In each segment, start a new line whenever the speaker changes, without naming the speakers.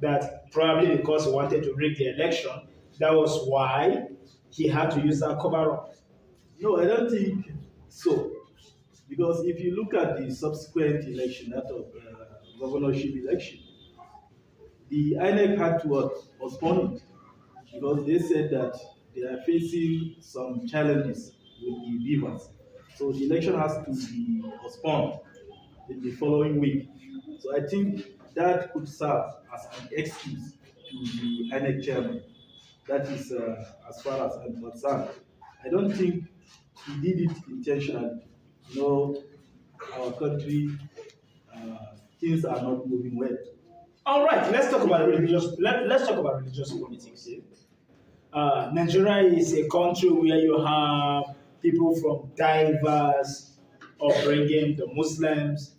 that probably because he wanted to rig the election, that was why he had to use that cover-up?
No, I don't think so. Because if you look at the subsequent election, that of governorship election, the INEC had to postpone it because they said that they are facing some challenges with the beavers. So the election has to be postponed in the following week. So I think that could serve as an excuse to the INEC chairman. That is as far as I'm concerned. I don't think he did it intentionally. You know, our country, things are not moving well.
All right, let's talk about religious. Let's talk about religious politics. Nigeria is a country where you have people from diverse upbringing: the Muslims,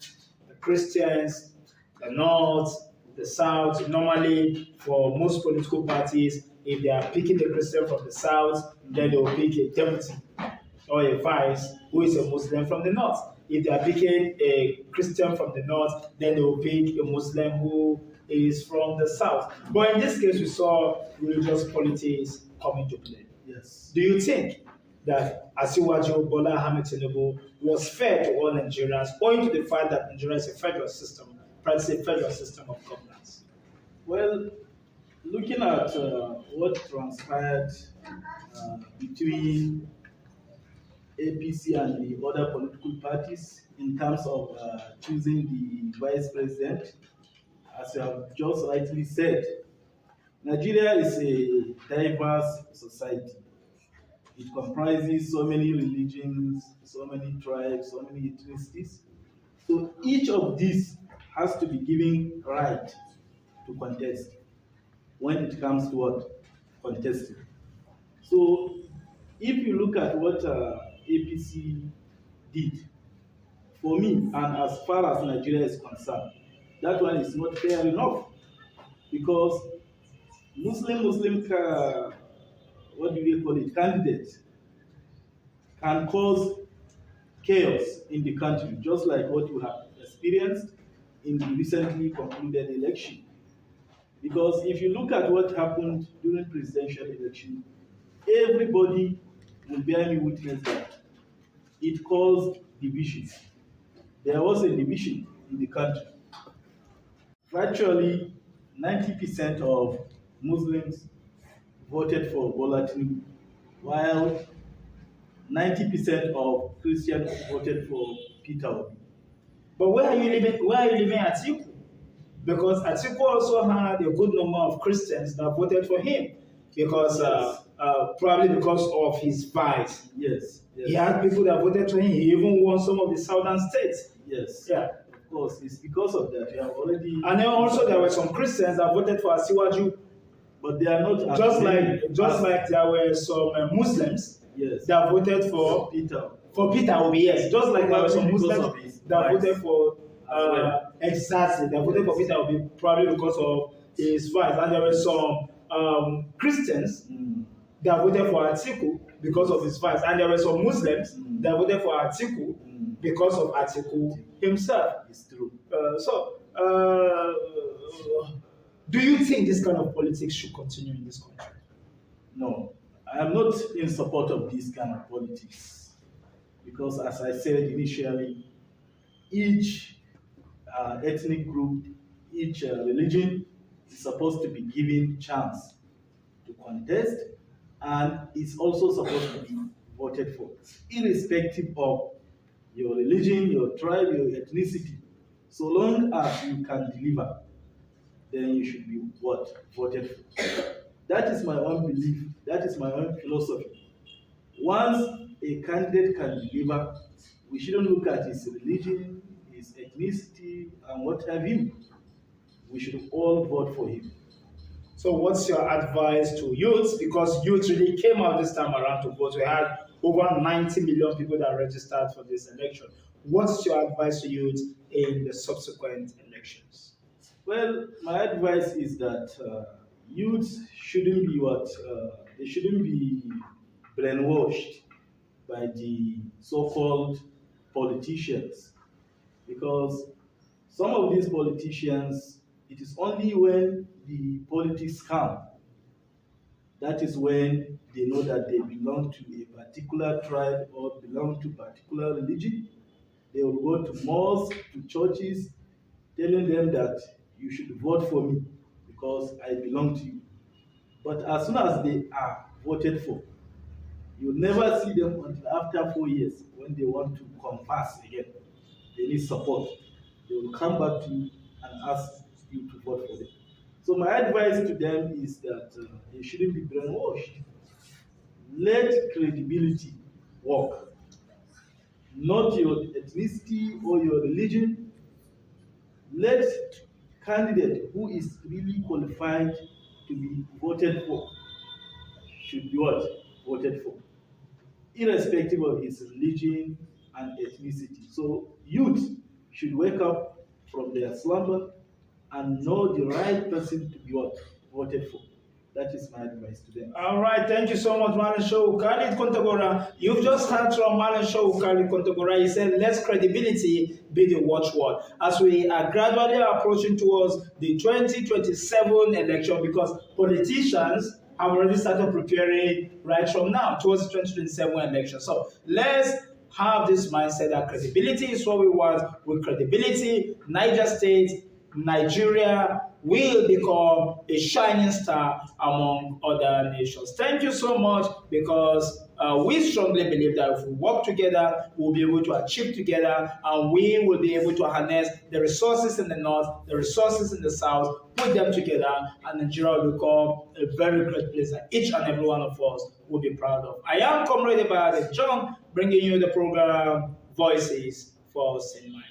the Christians, the North, the South. Normally, for most political parties, if they are picking a Christian from the South, then they will pick a deputy or a vice who is a Muslim from the North. If they are picking a Christian from the North, then they will pick a Muslim who is from the South. But in this case, we saw religious politics come into play.
Yes.
Do you think that Asiwaju Bola Ahmed Tinubu was fair to all Nigerians, owing to the fact that Nigeria is a federal system, practically a federal system of governance?
Well, looking at what transpired between APC and the other political parties in terms of choosing the vice president, as you have just rightly said, Nigeria is a diverse society. It comprises so many religions, so many tribes, so many ethnicities. So each of these has to be given right to contest when it comes to what? Contesting. So if you look at what APC did, for me, and as far as Nigeria is concerned, that one is not fair enough, because Muslim, what do we call it, candidates can cause chaos in the country, just like what you have experienced in the recently concluded election. Because if you look at what happened during presidential election, everybody will bear me witness that it caused divisions. There was a division in the country. Virtually 90% of Muslims voted for Bola Tinubu, while 90% of Christians voted for Peter Obi.
But where are you living? Where are you living at Atiku? Because Atiku also had a good number of Christians that voted for him, because probably because of his vice.
Yes.
He had people that voted for him. He even won some of the southern states.
Yes.
Yeah.
Of course, it's because of that. We have already.
And then also there were some Christians that voted for Asiwaju.
But they are not.
Just like there were some Muslims.
Yes.
That voted for
Peter.
For Peter Obi, yes. Just like there were some Muslims that voted for exactly. They voted for Peter Obi probably because of his fight. And there were some Christians that voted for Atiku because of his fight. And there were some Muslims that voted for Atiku because of Atiku himself.
It's true.
Do you think this kind of politics should continue in this country?
No. I am not in support of this kind of politics, because, as I said initially, each ethnic group, each religion is supposed to be given chance to contest, and is also supposed to be voted for, irrespective of your religion, your tribe, your ethnicity. So long as you can deliver, then you should be voted for. That is my own belief. That is my own philosophy. Once a candidate can deliver, we shouldn't look at his religion, his ethnicity, and what have you. We should all vote for him.
So what's your advice to youths? Because youth really came out this time around to vote. We had over 90 million people that registered for this election. What's your advice to youth in the subsequent elections?
Well, my advice is that youths shouldn't be they shouldn't be brainwashed by the so-called politicians, because some of these politicians, It is only when the politics come, that is when they know that they belong to a particular tribe or belong to a particular religion. They will go to mosques, to churches, telling them that you should vote for me because I belong to you. But as soon as they are voted for, you'll never see them until after 4 years when they want to compass again. They need support. They will come back to you and ask you to vote for them. So my advice to them is that they shouldn't be brainwashed. Let credibility work. Not your ethnicity or your religion. Let candidate who is really qualified to be voted for should be what? Voted for, irrespective of his religion and ethnicity. So youth should wake up from their slumber and know the right person to be what? Voted for. That is my advice to them.
All right, thank you so much, Mallam Shehu Khalid Kontagora. You've just heard from Mallam Shehu Khalid Kontagora. He said, let credibility be the watchword. As we are gradually approaching towards the 2027 election, because politicians have already started preparing right from now towards the 2027 election. So let's have this mindset that credibility is what we want. With credibility, Niger State, Nigeria will become a shining star among other nations. Thank you so much, because we strongly believe that if we work together, we'll be able to achieve together, and we will be able to harness the resources in the north, the resources in the south, put them together, and Nigeria will become a very great place that each and every one of us will be proud of. I am Comrade Ibadin John, bringing you the program Voices for Sane Minds.